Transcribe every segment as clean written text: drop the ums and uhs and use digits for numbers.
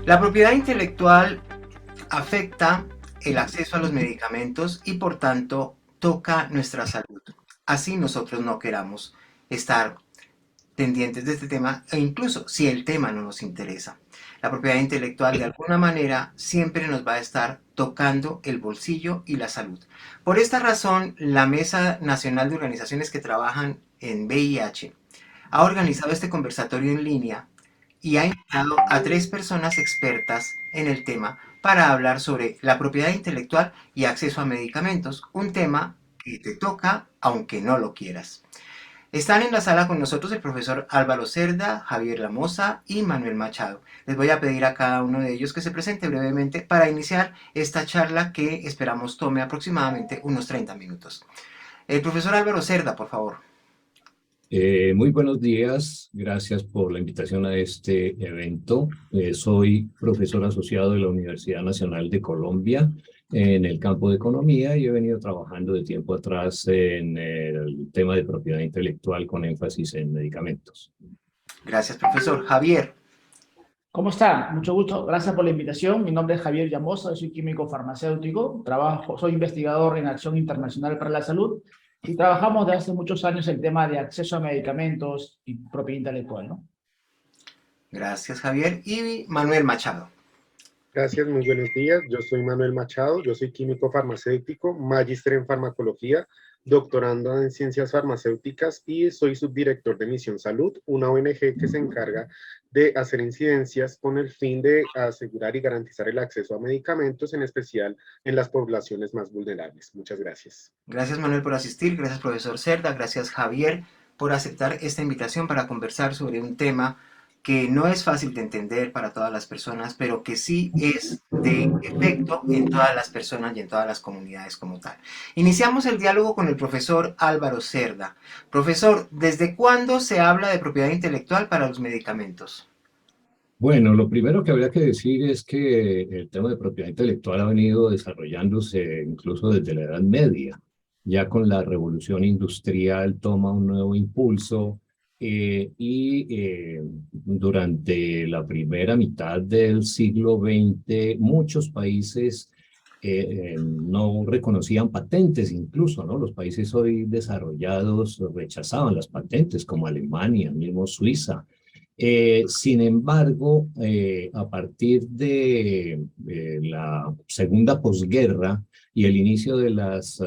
La propiedad intelectual afecta el acceso a los medicamentos y por tanto toca nuestra salud. Así nosotros no queramos estar pendientes de este tema e incluso si el tema no nos interesa. La propiedad intelectual de alguna manera siempre nos va a estar tocando el bolsillo y la salud. Por esta razón, la Mesa Nacional de Organizaciones que trabajan en VIH ha organizado este conversatorio en línea y ha invitado a tres personas expertas en el tema para hablar sobre la propiedad intelectual y acceso a medicamentos, un tema que te toca aunque no lo quieras. Están en la sala con nosotros el profesor Álvaro Cerda, Javier Lamosa y Manuel Machado. Les voy a pedir a cada uno de ellos que se presente brevemente para iniciar esta charla que esperamos tome aproximadamente unos 30 minutos. El profesor Álvaro Cerda, por favor. Muy buenos días, gracias por la invitación a este evento. Soy profesor asociado de la Universidad Nacional de Colombia en el campo de economía y he venido trabajando de tiempo atrás en el tema de propiedad intelectual con énfasis en medicamentos. Gracias, profesor. Javier. ¿Cómo está? Mucho gusto. Gracias por la invitación. Mi nombre es Javier Llamosa, soy químico farmacéutico. Soy investigador en Acción Internacional para la Salud y trabajamos desde hace muchos años el tema de acceso a medicamentos y propiedad intelectual, ¿no? Gracias, Javier. Y Manuel Machado. Gracias, muy buenos días. Yo soy Manuel Machado, yo soy químico farmacéutico, magíster en farmacología, doctorando en ciencias farmacéuticas y soy subdirector de Misión Salud, una ONG que se encarga de hacer incidencias con el fin de asegurar y garantizar el acceso a medicamentos, en especial en las poblaciones más vulnerables. Muchas gracias. Gracias, Manuel, por asistir. Gracias, profesor Cerda. Gracias, Javier, por aceptar esta invitación para conversar sobre un tema que no es fácil de entender para todas las personas, pero que sí es de efecto en todas las personas y en todas las comunidades como tal. Iniciamos el diálogo con el profesor Álvaro Cerda. Profesor, ¿desde cuándo se habla de propiedad intelectual para los medicamentos? Bueno, lo primero que habría que decir es que el tema de propiedad intelectual ha venido desarrollándose incluso desde la Edad Media. Ya con la revolución industrial toma un nuevo impulso durante la primera mitad del siglo XX muchos países no reconocían patentes incluso, ¿no? Los países hoy desarrollados rechazaban las patentes como Alemania, mismo Suiza. Sin embargo, a partir de la segunda posguerra y el inicio de las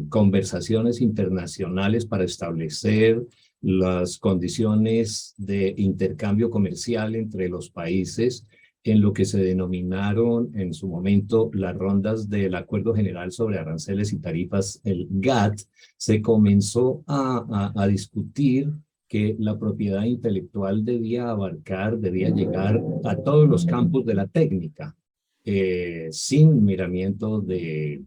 conversaciones internacionales para establecer las condiciones de intercambio comercial entre los países, en lo que se denominaron en su momento las rondas del Acuerdo General sobre Aranceles y Tarifas, el GATT, se comenzó a discutir que la propiedad intelectual debía llegar a todos los campos de la técnica, sin miramiento de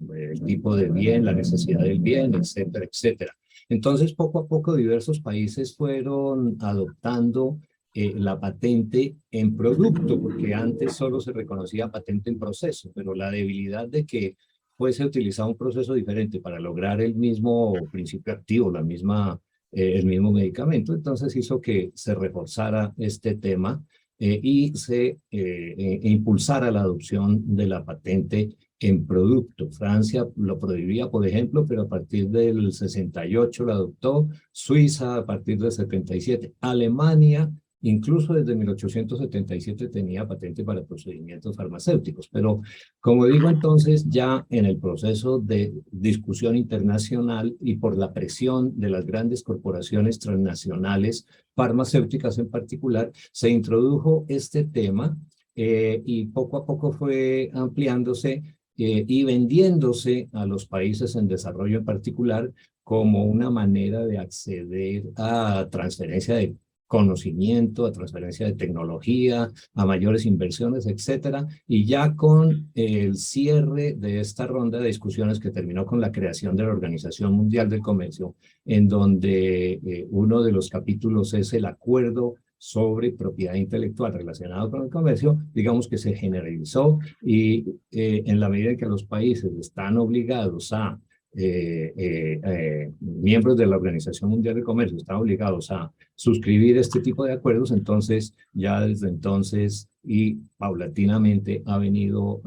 tipo de bien, la necesidad del bien, etcétera, etcétera. Entonces, poco a poco, diversos países fueron adoptando la patente en producto, porque antes solo se reconocía patente en proceso, pero la debilidad de que fuese utilizado un proceso diferente para lograr el mismo principio activo, el mismo medicamento, entonces hizo que se reforzara este tema y se impulsara la adopción de la patente en producto. Francia lo prohibía, por ejemplo, pero a partir del 68 lo adoptó, Suiza a partir del 77, Alemania incluso desde 1877 tenía patente para procedimientos farmacéuticos, pero como digo entonces, ya en el proceso de discusión internacional y por la presión de las grandes corporaciones transnacionales, farmacéuticas en particular, se introdujo este tema y poco a poco fue ampliándose y vendiéndose a los países en desarrollo en particular como una manera de acceder a transferencia de conocimiento, a transferencia de tecnología, a mayores inversiones, etcétera. Y ya con el cierre de esta ronda de discusiones que terminó con la creación de la Organización Mundial del Comercio, en donde uno de los capítulos es el acuerdo sobre propiedad intelectual relacionado con el comercio, digamos que se generalizó y en la medida en que los países están obligados a miembros de la Organización Mundial del Comercio están obligados a suscribir este tipo de acuerdos, entonces ya desde entonces y paulatinamente ha venido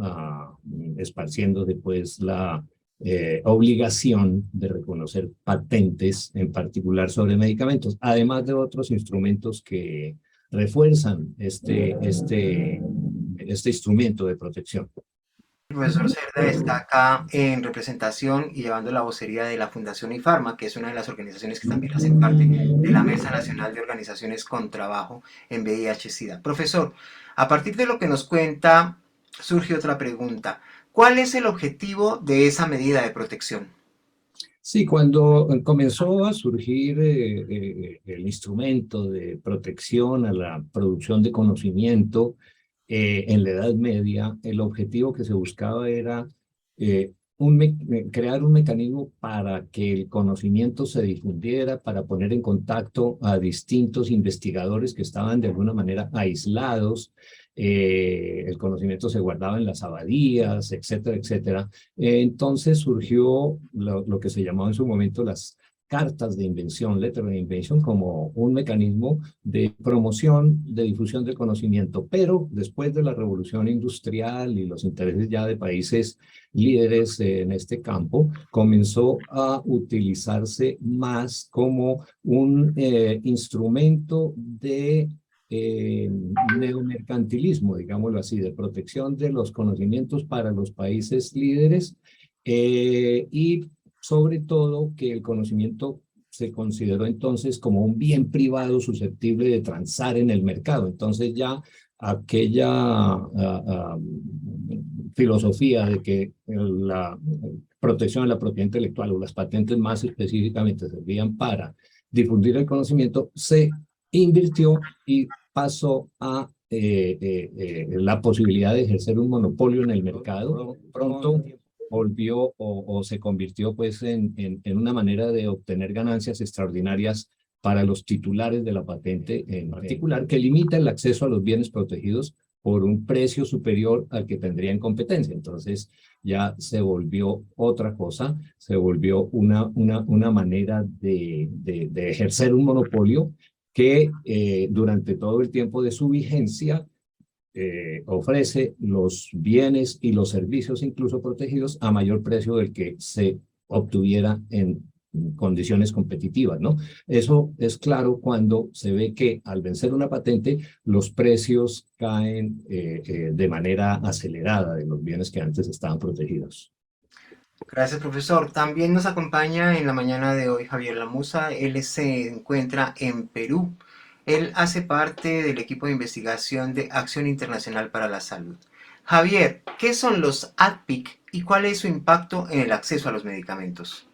esparciéndose pues la obligación de reconocer patentes, en particular sobre medicamentos, además de otros instrumentos que refuerzan este instrumento de protección. El profesor Cerda está acá en representación y llevando la vocería de la Fundación IFARMA, que es una de las organizaciones que también hacen parte de la Mesa Nacional de Organizaciones con Trabajo en VIH-Sida. Profesor, a partir de lo que nos cuenta, surge otra pregunta. ¿Cuál es el objetivo de esa medida de protección? Sí, cuando comenzó a surgir el instrumento de protección a la producción de conocimiento en la Edad Media, el objetivo que se buscaba era eh, crear un mecanismo para que el conocimiento se difundiera, para poner en contacto a distintos investigadores que estaban de alguna manera aislados. El conocimiento se guardaba en las abadías, etcétera, etcétera. Entonces surgió lo que se llamaba en su momento las cartas de invención, letter of invention, como un mecanismo de promoción, de difusión del conocimiento. Pero después de la revolución industrial y los intereses ya de países líderes en este campo, comenzó a utilizarse más como un instrumento de neomercantilismo, digámoslo así, de protección de los conocimientos para los países líderes y sobre todo que el conocimiento se consideró entonces como un bien privado susceptible de transar en el mercado. Entonces ya aquella filosofía de que la protección de la propiedad intelectual o las patentes más específicamente servían para difundir el conocimiento se invirtió y pasó a la posibilidad de ejercer un monopolio en el mercado. Pronto volvió o se convirtió pues en una manera de obtener ganancias extraordinarias para los titulares de la patente en particular, que limita el acceso a los bienes protegidos por un precio superior al que tendrían competencia. Entonces ya se volvió otra cosa, se volvió una manera de ejercer un monopolio que durante todo el tiempo de su vigencia ofrece los bienes y los servicios incluso protegidos a mayor precio del que se obtuviera en condiciones competitivas, ¿no? Eso es claro cuando se ve que al vencer una patente los precios caen de manera acelerada de los bienes que antes estaban protegidos. Gracias, profesor. También nos acompaña en la mañana de hoy Javier Lamusa. Él se encuentra en Perú. Él hace parte del equipo de investigación de Acción Internacional para la Salud. Javier, ¿qué son los ADPIC y cuál es su impacto en el acceso a los medicamentos?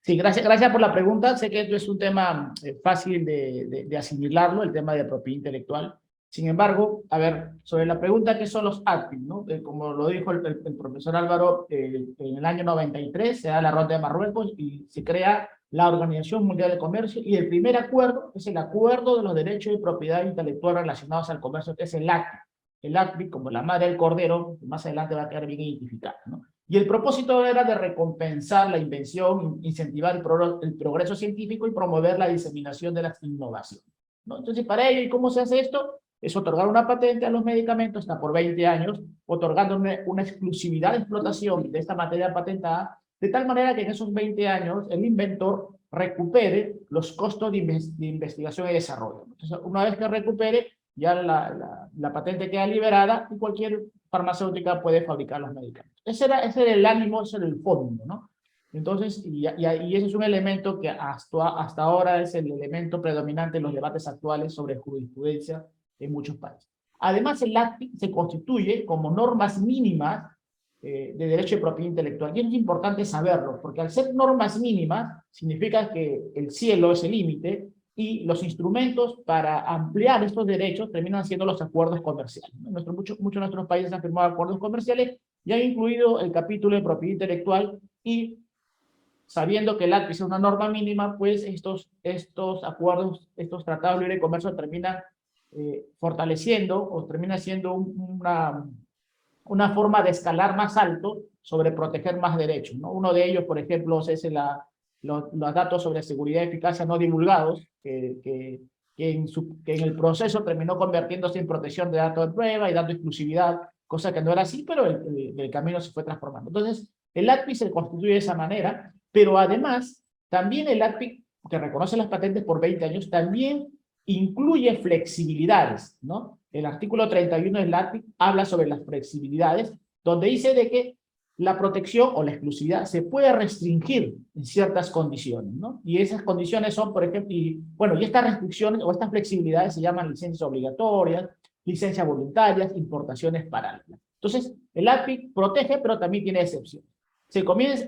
Sí, gracias por la pregunta. Sé que esto es un tema fácil de asimilarlo, el tema de propiedad intelectual. Sin embargo, a ver, sobre la pregunta, ¿qué son los ADPIC? ¿No? Como lo dijo el profesor Álvaro, en el año 93 se da la Ronda de Marruecos y se crea la Organización Mundial de Comercio, y el primer acuerdo es el Acuerdo de los Derechos de Propiedad Intelectual relacionados al comercio, que es el ACTA. El ACTA, como la madre del cordero, más adelante va a quedar bien identificado, ¿no? Y el propósito era de recompensar la invención, incentivar el progreso científico y promover la diseminación de las innovaciones, ¿no? Entonces, para ello, ¿y cómo se hace esto? Es otorgar una patente a los medicamentos hasta por 20 años, otorgando una exclusividad de explotación de esta materia patentada, de tal manera que en esos 20 años el inventor recupere los costos de investigación y desarrollo. Entonces, una vez que recupere, ya la patente queda liberada y cualquier farmacéutica puede fabricar los medicamentos. Ese era el ánimo, ese era el fondo, ¿no? Entonces, y ese es un elemento que hasta ahora es el elemento predominante en los debates actuales sobre jurisprudencia en muchos países. Además, el ACTA se constituye como normas mínimas de derecho de propiedad intelectual. Y es importante saberlo, porque al ser normas mínimas, significa que el cielo es el límite, y los instrumentos para ampliar estos derechos terminan siendo los acuerdos comerciales. Muchos de nuestros países han firmado acuerdos comerciales y han incluido el capítulo de propiedad intelectual, y sabiendo que el ACTA es una norma mínima, pues estos acuerdos, estos tratados de libre comercio terminan fortaleciendo o termina siendo una forma de escalar más alto sobre proteger más derechos, ¿no? Uno de ellos, por ejemplo, es los datos sobre seguridad y eficacia no divulgados, que que en el proceso terminó convirtiéndose en protección de datos de prueba y dando exclusividad, cosa que no era así, pero el camino se fue transformando. Entonces, el ACPI se constituye de esa manera, pero además, también el ACPI, que reconoce las patentes por 20 años, también incluye flexibilidades, ¿no? El artículo 31 del ACPI habla sobre las flexibilidades, donde dice de que la protección o la exclusividad se puede restringir en ciertas condiciones, ¿no? Y esas condiciones son, por ejemplo, y estas restricciones o estas flexibilidades se llaman licencias obligatorias, licencias voluntarias, importaciones paralelas. Entonces, el ACPI protege, pero también tiene excepciones.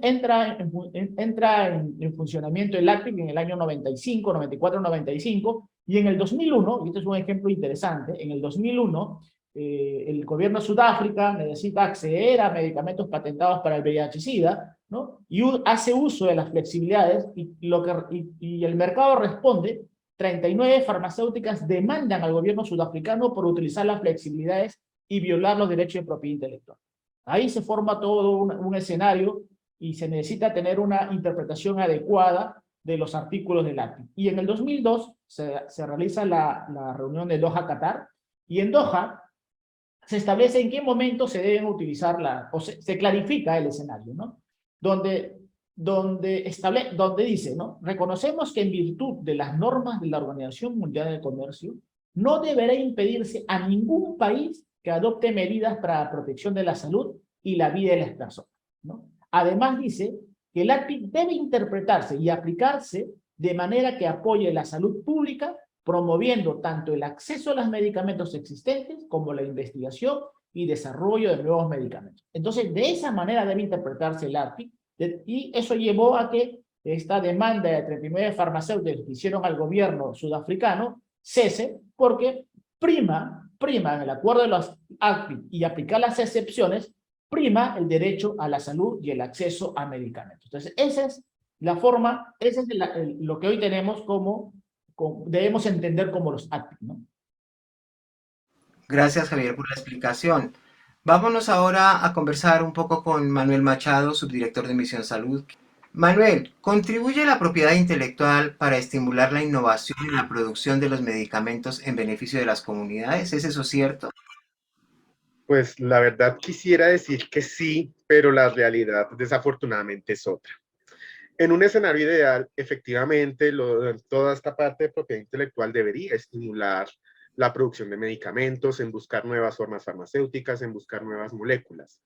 Entra en funcionamiento el ACPI en el año 95, 94, 95, y en el 2001, y este es un ejemplo interesante, en el 2001, el gobierno de Sudáfrica necesita acceder a medicamentos patentados para el VIH-Sida, ¿no? Y hace uso de las flexibilidades, y el mercado responde. 39 farmacéuticas demandan al gobierno sudafricano por utilizar las flexibilidades y violar los derechos de propiedad intelectual. Ahí se forma todo un escenario y se necesita tener una interpretación adecuada de los artículos del ACPI. Y en el 2002 se realiza la reunión de Doha, Qatar, y en Doha se establece en qué momento se deben utilizar o se clarifica el escenario, ¿no? Donde dice, ¿no? Reconocemos que en virtud de las normas de la Organización Mundial del Comercio, no deberá impedirse a ningún país que adopte medidas para la protección de la salud y la vida de las personas, ¿no? Además dice que el ACPI debe interpretarse y aplicarse de manera que apoye la salud pública, promoviendo tanto el acceso a los medicamentos existentes como la investigación y desarrollo de nuevos medicamentos. Entonces, de esa manera debe interpretarse el ACPI, y eso llevó a que esta demanda de 39 farmacéuticos que hicieron al gobierno sudafricano cese, porque prima en el acuerdo de los ACPI y aplicar las excepciones, prima el derecho a la salud y el acceso a medicamentos. Entonces, esa es la forma, lo que hoy tenemos debemos entender como los ACPI, ¿no? Gracias, Javier, por la explicación. Vámonos ahora a conversar un poco con Manuel Machado, subdirector de Misión Salud. Manuel, ¿contribuye la propiedad intelectual para estimular la innovación y la producción de los medicamentos en beneficio de las comunidades? ¿Es eso cierto? Pues la verdad quisiera decir que sí, pero la realidad desafortunadamente es otra. En un escenario ideal, efectivamente, toda esta parte de propiedad intelectual debería estimular la producción de medicamentos, en buscar nuevas formas farmacéuticas, en buscar nuevas moléculas.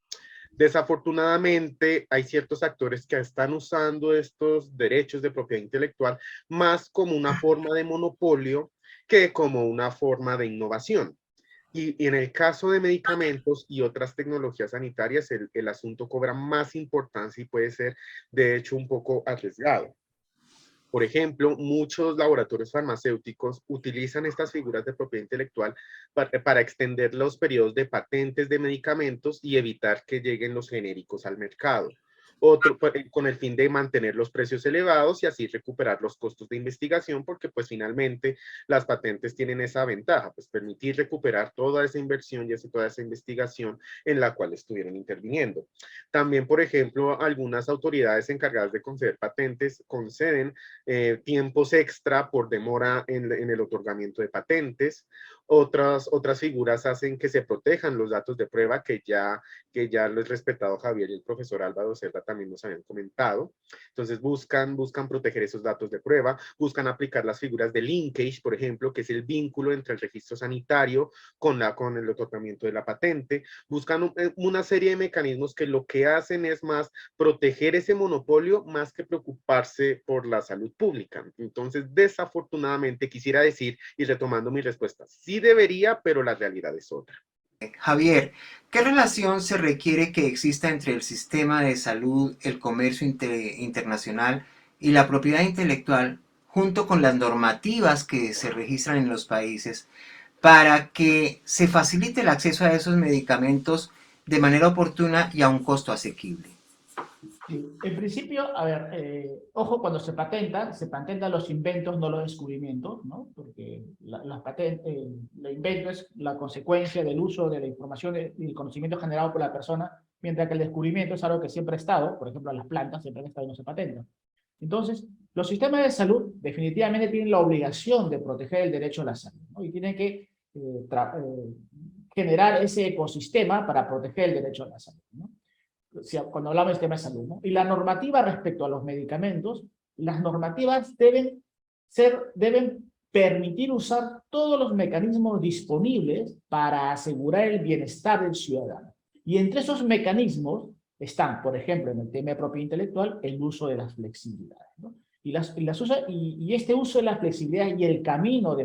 Desafortunadamente, hay ciertos actores que están usando estos derechos de propiedad intelectual más como una forma de monopolio que como una forma de innovación. Y en el caso de medicamentos y otras tecnologías sanitarias, el asunto cobra más importancia y puede ser, de hecho, un poco arriesgado. Por ejemplo, muchos laboratorios farmacéuticos utilizan estas figuras de propiedad intelectual para extender los periodos de patentes de medicamentos y evitar que lleguen los genéricos al mercado. Otro, con el fin de mantener los precios elevados y así recuperar los costos de investigación, porque pues finalmente las patentes tienen esa ventaja, pues permitir recuperar toda esa inversión y toda esa investigación en la cual estuvieron interviniendo. También, por ejemplo, algunas autoridades encargadas de conceder patentes conceden tiempos extra por demora en el otorgamiento de patentes. Otras figuras hacen que se protejan los datos de prueba que ya lo he respetado Javier y el profesor Álvaro Cerda también nos habían comentado. Entonces buscan proteger esos datos de prueba, buscan aplicar las figuras de linkage, por ejemplo, que es el vínculo entre el registro sanitario con el otorgamiento de la patente. Buscan una serie de mecanismos que lo que hacen es más proteger ese monopolio más que preocuparse por la salud pública. Entonces, desafortunadamente, quisiera decir, y retomando mi respuesta, sí debería, pero la realidad es otra. Javier, ¿qué relación se requiere que exista entre el sistema de salud, el comercio internacional y la propiedad intelectual, junto con las normativas que se registran en los países, para que se facilite el acceso a esos medicamentos de manera oportuna y a un costo asequible? Sí. En principio, a ver, ojo, cuando se patentan los inventos, no los descubrimientos, ¿no? Porque el invento es la consecuencia del uso de la información y el conocimiento generado por la persona, mientras que el descubrimiento es algo que siempre ha estado, por ejemplo, las plantas siempre han estado y no se patentan. Entonces, Los sistemas de salud definitivamente tienen la obligación de proteger el derecho a la salud, ¿no? Y tienen que generar ese ecosistema para proteger el derecho a la salud, ¿no? Cuando hablamos del tema de salud, ¿no? Y la normativa respecto a los medicamentos, las normativas deben permitir usar todos los mecanismos disponibles para asegurar el bienestar del ciudadano. Y entre esos mecanismos están, por ejemplo, en el tema de propiedad intelectual, el uso de las flexibilidades, ¿no? Y este uso de la flexibilidad y el camino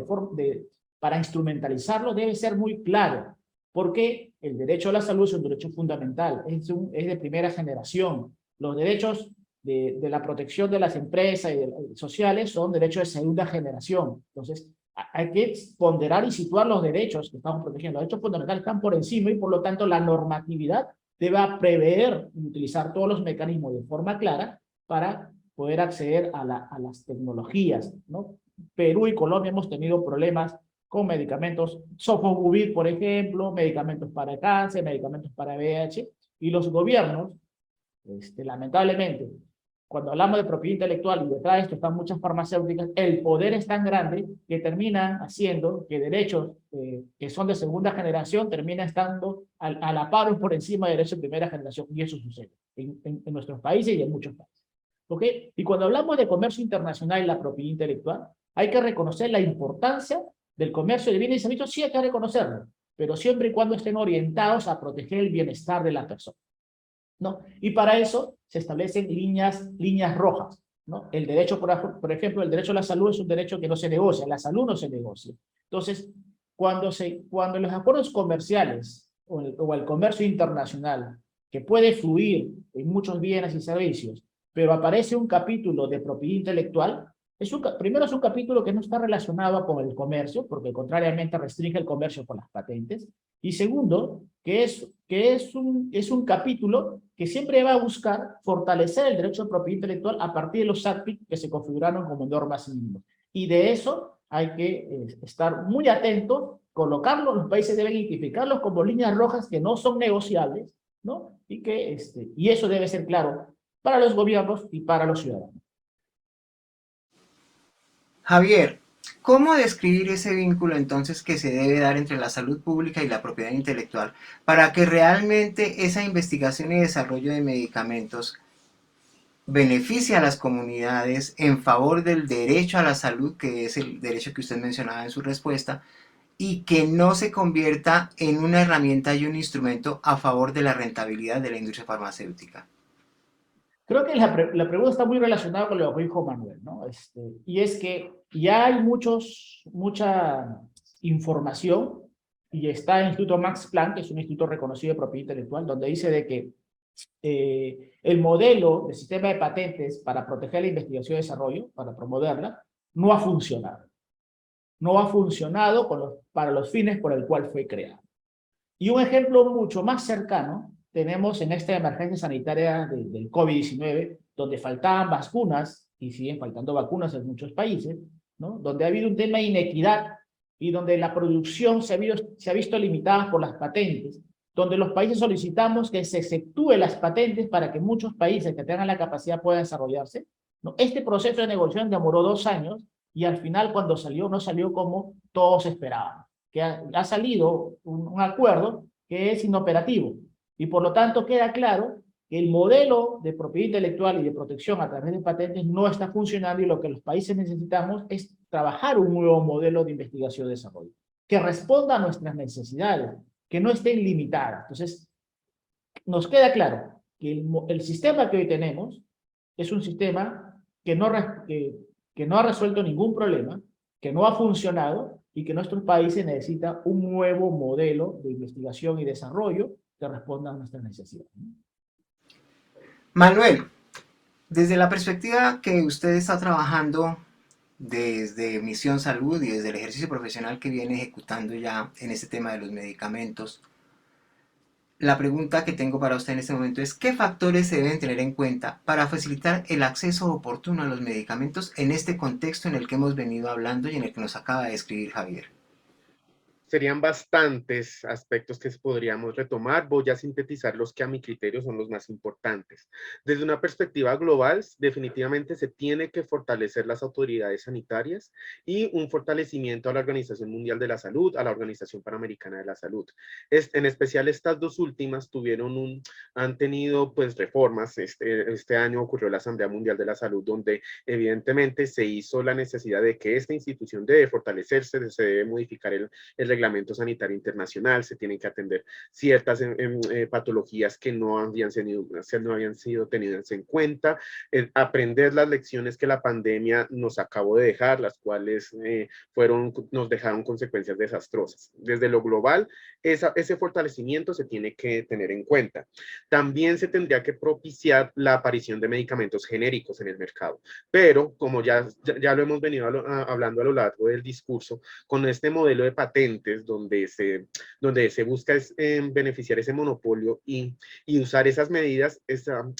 para instrumentalizarlo debe ser muy claro, porque el derecho a la salud es un derecho fundamental, es de primera generación. Los derechos de la protección de las empresas y sociales son derechos de segunda generación. Entonces, hay que ponderar y situar los derechos que estamos protegiendo. Los derechos fundamentales están por encima y, por lo tanto, la normatividad debe prever y utilizar todos los mecanismos de forma clara para poder acceder a las tecnologías, ¿no? Perú y Colombia hemos tenido problemas con medicamentos, Sofosbuvir, por ejemplo, medicamentos para cáncer, medicamentos para VIH, y los gobiernos, lamentablemente, cuando hablamos de propiedad intelectual y detrás de esto están muchas farmacéuticas, el poder es tan grande que termina haciendo que derechos que son de segunda generación terminan estando a la par o por encima de derechos de primera generación, y eso sucede en nuestros países y en muchos países. ¿Okay? Y cuando hablamos de comercio internacional y la propiedad intelectual, hay que reconocer la importancia del comercio de bienes y servicios, sí hay que reconocerlo, pero siempre y cuando estén orientados a proteger el bienestar de la persona, ¿no? Y para eso se establecen líneas rojas, ¿no? El derecho, por ejemplo, el derecho a la salud es un derecho que no se negocia, la salud no se negocia. Entonces, cuando los acuerdos comerciales o el comercio internacional, que puede fluir en muchos bienes y servicios, pero aparece un capítulo de propiedad intelectual, primero es un capítulo que no está relacionado con el comercio, porque contrariamente restringe el comercio con las patentes, y segundo, que es un capítulo que siempre va a buscar fortalecer el derecho de propiedad intelectual a partir de los ACPI que se configuraron como normas mínimas. Y de eso hay que estar muy atentos, colocarlos, los países deben identificarlos como líneas rojas que no son negociables, ¿no? Y eso debe ser claro para los gobiernos y para los ciudadanos. Javier, ¿cómo describir ese vínculo entonces que se debe dar entre la salud pública y la propiedad intelectual para que realmente esa investigación y desarrollo de medicamentos beneficie a las comunidades en favor del derecho a la salud, que es el derecho que usted mencionaba en su respuesta, y que no se convierta en una herramienta y un instrumento a favor de la rentabilidad de la industria farmacéutica? Creo que la pregunta está muy relacionada con lo que dijo Manuel, ¿no? Y es que ya hay mucha información, y está el Instituto Max Planck, que es un instituto reconocido de propiedad intelectual, donde dice de que el modelo de sistema de patentes para proteger la investigación y desarrollo, para promoverla, no ha funcionado. No ha funcionado para los fines por el cual fue creado. Y un ejemplo mucho más cercano tenemos en esta emergencia sanitaria del COVID-19, donde faltaban vacunas, y siguen faltando vacunas en muchos países, ¿no? Donde ha habido un tema de inequidad y donde la producción se ha visto limitada por las patentes, donde los países solicitamos que se exceptúe las patentes para que muchos países que tengan la capacidad puedan desarrollarse, ¿no? Este proceso de negociación demoró 2 años y al final cuando salió, no salió como todos esperaban, que ha salido un acuerdo que es inoperativo y por lo tanto queda claro que el modelo de propiedad intelectual y de protección a través de patentes no está funcionando y lo que los países necesitamos es trabajar un nuevo modelo de investigación y desarrollo que responda a nuestras necesidades, que no estén limitadas. Entonces, nos queda claro que el sistema que hoy tenemos es un sistema que no ha resuelto ningún problema, que no ha funcionado y que nuestros países necesitan un nuevo modelo de investigación y desarrollo que responda a nuestras necesidades. Manuel, desde la perspectiva que usted está trabajando desde Misión Salud y desde el ejercicio profesional que viene ejecutando ya en este tema de los medicamentos, la pregunta que tengo para usted en este momento es ¿qué factores se deben tener en cuenta para facilitar el acceso oportuno a los medicamentos en este contexto en el que hemos venido hablando y en el que nos acaba de describir Javier? Serían bastantes aspectos que podríamos retomar. Voy a sintetizar los que a mi criterio son los más importantes. Desde una perspectiva global, definitivamente se tiene que fortalecer las autoridades sanitarias y un fortalecimiento a la Organización Mundial de la Salud, a la Organización Panamericana de la Salud. En especial estas dos últimas han tenido pues reformas. Este año ocurrió la Asamblea Mundial de la Salud, donde evidentemente se hizo la necesidad de que esta institución debe fortalecerse, se debe modificar el reglamento sanitario internacional, se tienen que atender ciertas patologías que no habían sido tenidas en cuenta, aprender las lecciones que la pandemia nos acabó de dejar, las cuales nos dejaron consecuencias desastrosas. Desde lo global, ese fortalecimiento se tiene que tener en cuenta. También se tendría que propiciar la aparición de medicamentos genéricos en el mercado, pero como ya lo hemos venido hablando a lo largo del discurso, con este modelo de patentes donde se busca beneficiar ese monopolio y usar esas medidas,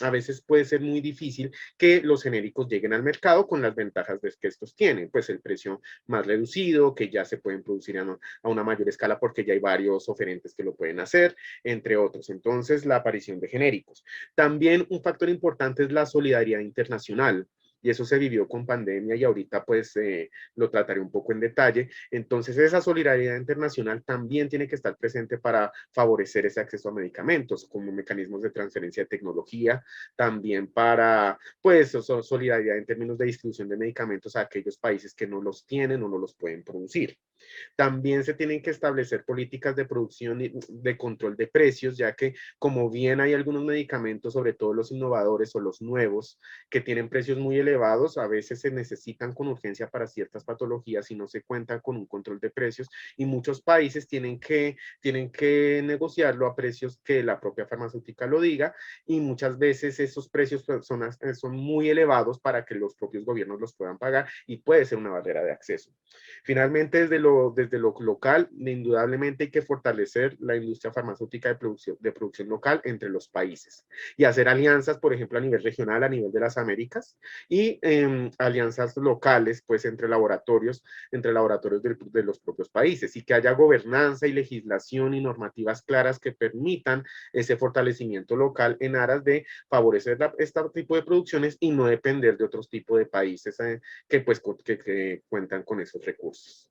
a veces puede ser muy difícil que los genéricos lleguen al mercado con las ventajas que estos tienen, pues el precio más reducido, que ya se pueden producir a una mayor escala porque ya hay varios oferentes que lo pueden hacer, entre otros. Entonces, la aparición de genéricos. También un factor importante es la solidaridad internacional. Y eso se vivió con pandemia y ahorita pues lo trataré un poco en detalle. Entonces esa solidaridad internacional también tiene que estar presente para favorecer ese acceso a medicamentos como mecanismos de transferencia de tecnología, también para pues solidaridad en términos de distribución de medicamentos a aquellos países que no los tienen o no los pueden producir. También se tienen que establecer políticas de producción y de control de precios, ya que como bien hay algunos medicamentos, sobre todo los innovadores o los nuevos, que tienen precios muy elevados, a veces se necesitan con urgencia para ciertas patologías y no se cuentan con un control de precios y muchos países tienen que negociarlo a precios que la propia farmacéutica lo diga y muchas veces esos precios son muy elevados para que los propios gobiernos los puedan pagar y puede ser una barrera de acceso. Finalmente, desde lo local, indudablemente hay que fortalecer la industria farmacéutica de producción local entre los países y hacer alianzas, por ejemplo, a nivel regional, a nivel de las Américas y alianzas locales, pues entre laboratorios de los propios países y que haya gobernanza y legislación y normativas claras que permitan ese fortalecimiento local en aras de favorecer este tipo de producciones y no depender de otros tipos de países que cuentan con esos recursos.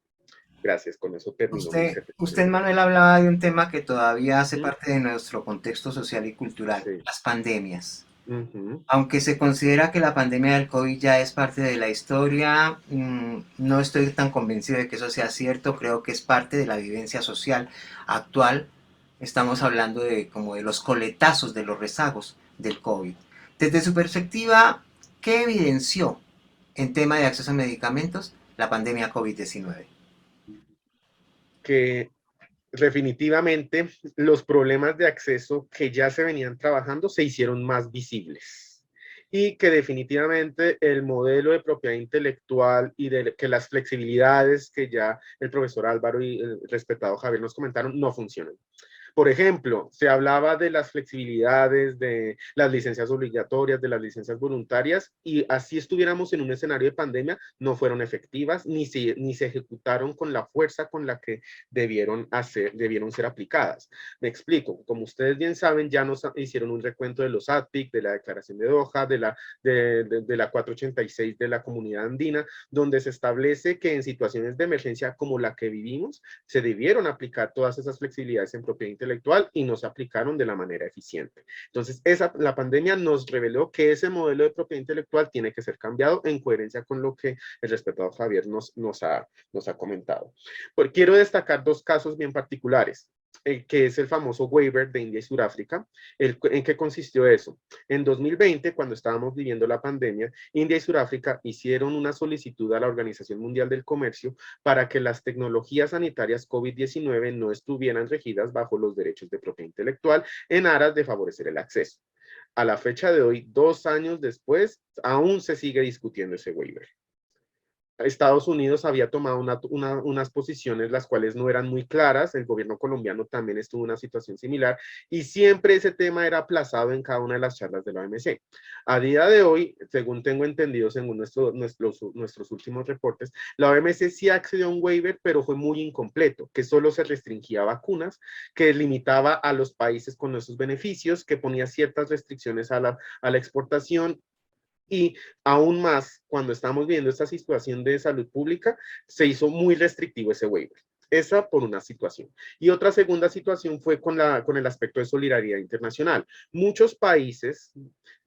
Gracias, con eso termino mi Usted, intervención. Manuel, hablaba de un tema que todavía hace ¿Mm? parte de nuestro contexto social y cultural, Sí. las pandemias. Ujú. Aunque se considera que la pandemia del COVID ya es parte de la historia, no estoy tan convencido de que eso sea cierto. Creo que es parte de la vivencia social actual. Estamos hablando de como de los coletazos, de los rezagos del COVID. Desde su perspectiva, ¿qué evidenció en tema de acceso a medicamentos la pandemia COVID-19? Que definitivamente los problemas de acceso que ya se venían trabajando se hicieron más visibles y que definitivamente el modelo de propiedad intelectual y de que las flexibilidades que ya el profesor Álvaro y el respetado Javier nos comentaron no funcionan. Por ejemplo, se hablaba de las flexibilidades, de las licencias obligatorias, de las licencias voluntarias, y así estuviéramos en un escenario de pandemia, no fueron efectivas ni se ejecutaron con la fuerza con la que debieron ser aplicadas. Me explico, como ustedes bien saben, ya nos hicieron un recuento de los ADPIC, de la Declaración de Doha, de la 486 de la Comunidad Andina, donde se establece que en situaciones de emergencia como la que vivimos, se debieron aplicar todas esas flexibilidades en propiedad intelectual y no se aplicaron de la manera eficiente. Entonces, la pandemia nos reveló que ese modelo de propiedad intelectual tiene que ser cambiado en coherencia con lo que el respetado Javier nos ha comentado. Quiero destacar dos casos bien particulares. Que es el famoso waiver de India y Sudáfrica. ¿En qué consistió eso? En 2020, cuando estábamos viviendo la pandemia, India y Sudáfrica hicieron una solicitud a la Organización Mundial del Comercio para que las tecnologías sanitarias COVID-19 no estuvieran regidas bajo los derechos de propiedad intelectual en aras de favorecer el acceso. A la fecha de hoy, 2 años después, aún se sigue discutiendo ese waiver. Estados Unidos había tomado unas posiciones las cuales no eran muy claras, el gobierno colombiano también estuvo en una situación similar y siempre ese tema era aplazado en cada una de las charlas de la OMC. A día de hoy, según tengo entendido, según nuestros últimos reportes, la OMC sí accedió a un waiver, pero fue muy incompleto, que solo se restringía a vacunas, que limitaba a los países con esos beneficios, que ponía ciertas restricciones a la exportación. Y aún más, cuando estamos viendo esta situación de salud pública, se hizo muy restrictivo ese waiver. Esa por una situación. Y otra segunda situación fue con el aspecto de solidaridad internacional. Muchos países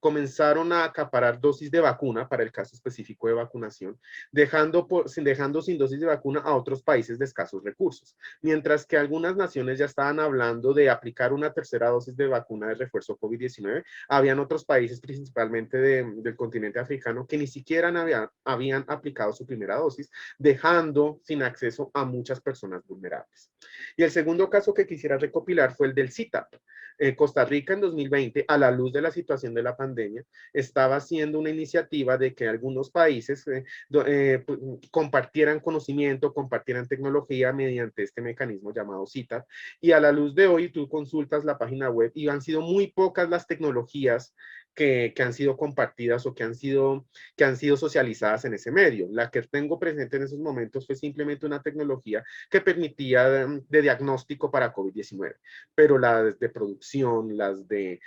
comenzaron a acaparar dosis de vacuna para el caso específico de vacunación, dejando sin dosis de vacuna a otros países de escasos recursos. Mientras que algunas naciones ya estaban hablando de aplicar una tercera dosis de vacuna de refuerzo COVID-19, habían otros países, principalmente del continente africano, que ni siquiera habían aplicado su primera dosis, dejando sin acceso a muchas personas vulnerables. Y el segundo caso que quisiera recopilar fue el del CITAP. Costa Rica en 2020, a la luz de la situación de la pandemia, estaba haciendo una iniciativa de que algunos países compartieran conocimiento, compartieran tecnología mediante este mecanismo llamado CITAP. Y a la luz de hoy, tú consultas la página web y han sido muy pocas las tecnologías que han sido compartidas o que han sido socializadas en ese medio. La que tengo presente en esos momentos fue simplemente una tecnología que permitía de diagnóstico para COVID-19, pero las de producción, las de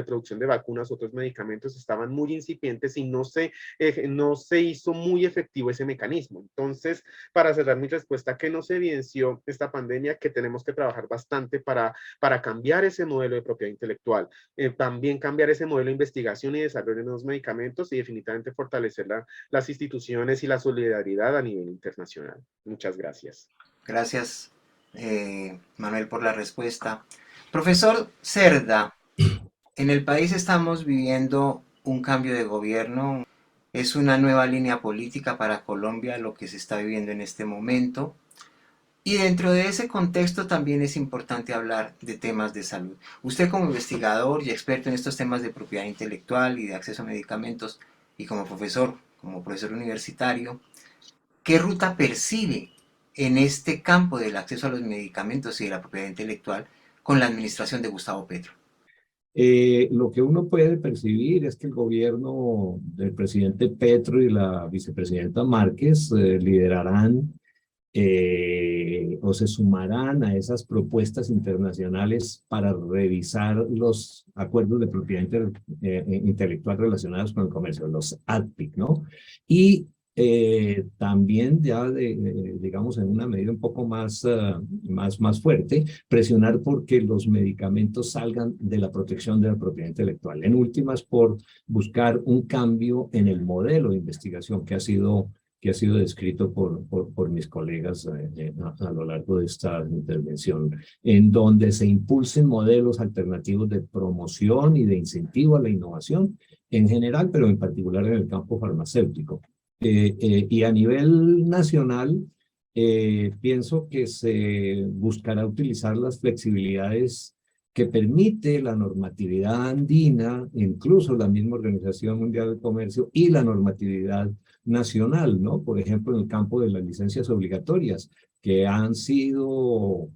producción de vacunas, otros medicamentos estaban muy incipientes y no se hizo muy efectivo ese mecanismo. Entonces, para cerrar mi respuesta, ¿qué nos evidenció esta pandemia? Que tenemos que trabajar bastante para cambiar ese modelo de propiedad intelectual. También cambiar ese modelo de investigación y desarrollo de nuevos medicamentos y definitivamente fortalecer las instituciones y la solidaridad a nivel internacional. Muchas gracias. Gracias, Manuel, por la respuesta. Profesor Cerda, en el país estamos viviendo un cambio de gobierno. Es una nueva línea política para Colombia lo que se está viviendo en este momento. Y dentro de ese contexto también es importante hablar de temas de salud. Usted como investigador y experto en estos temas de propiedad intelectual y de acceso a medicamentos y como profesor universitario, ¿qué ruta percibe en este campo del acceso a los medicamentos y de la propiedad intelectual con la administración de Gustavo Petro? Lo que uno puede percibir es que el gobierno del presidente Petro y la vicepresidenta Márquez liderarán o se sumarán a esas propuestas internacionales para revisar los acuerdos de propiedad intelectual relacionados con el comercio, los ADPIC, ¿no? Y también ya, digamos, en una medida un poco más fuerte, presionar porque los medicamentos salgan de la protección de la propiedad intelectual. En últimas, por buscar un cambio en el modelo de investigación que ha sido descrito por mis colegas a lo largo de esta intervención, en donde se impulsen modelos alternativos de promoción y de incentivo a la innovación en general, pero en particular en el campo farmacéutico. Y a nivel nacional, pienso que se buscará utilizar las flexibilidades que permite la normatividad andina, incluso la misma Organización Mundial del Comercio y la normatividad nacional, ¿no? Por ejemplo, en el campo de las licencias obligatorias, que han sido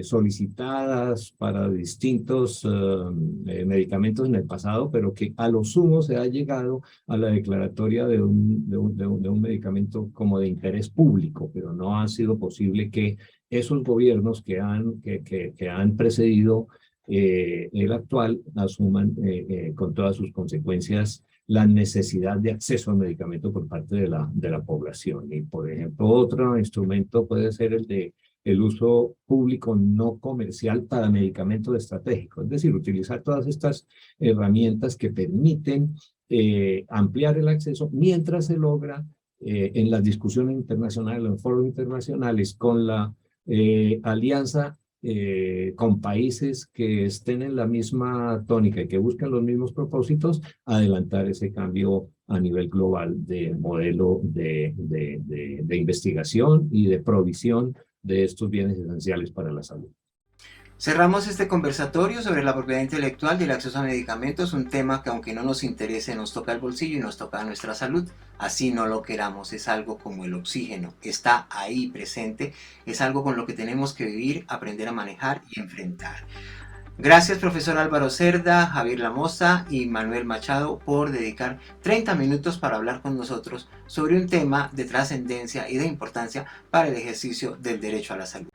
solicitadas para distintos medicamentos en el pasado, pero que a lo sumo se ha llegado a la declaratoria de un medicamento como de interés público, pero no ha sido posible que esos gobiernos que han precedido el actual asuman con todas sus consecuencias la necesidad de acceso al medicamento por parte de la población. Y, por ejemplo, otro instrumento puede ser el uso público no comercial para medicamentos estratégicos, es decir, utilizar todas estas herramientas que permiten ampliar el acceso mientras se logra en las discusiones internacionales, en foros internacionales, con la alianza con países que estén en la misma tónica y que buscan los mismos propósitos, adelantar ese cambio a nivel global de modelo de investigación y de provisión de estos bienes esenciales para la salud. Cerramos este conversatorio sobre la propiedad intelectual y el acceso a medicamentos, un tema que aunque no nos interese nos toca el bolsillo y nos toca nuestra salud, así no lo queramos, es algo como el oxígeno, está ahí presente, es algo con lo que tenemos que vivir, aprender a manejar y enfrentar. Gracias profesor Álvaro Cerda, Javier Lamosa y Manuel Machado por dedicar 30 minutos para hablar con nosotros sobre un tema de trascendencia y de importancia para el ejercicio del derecho a la salud.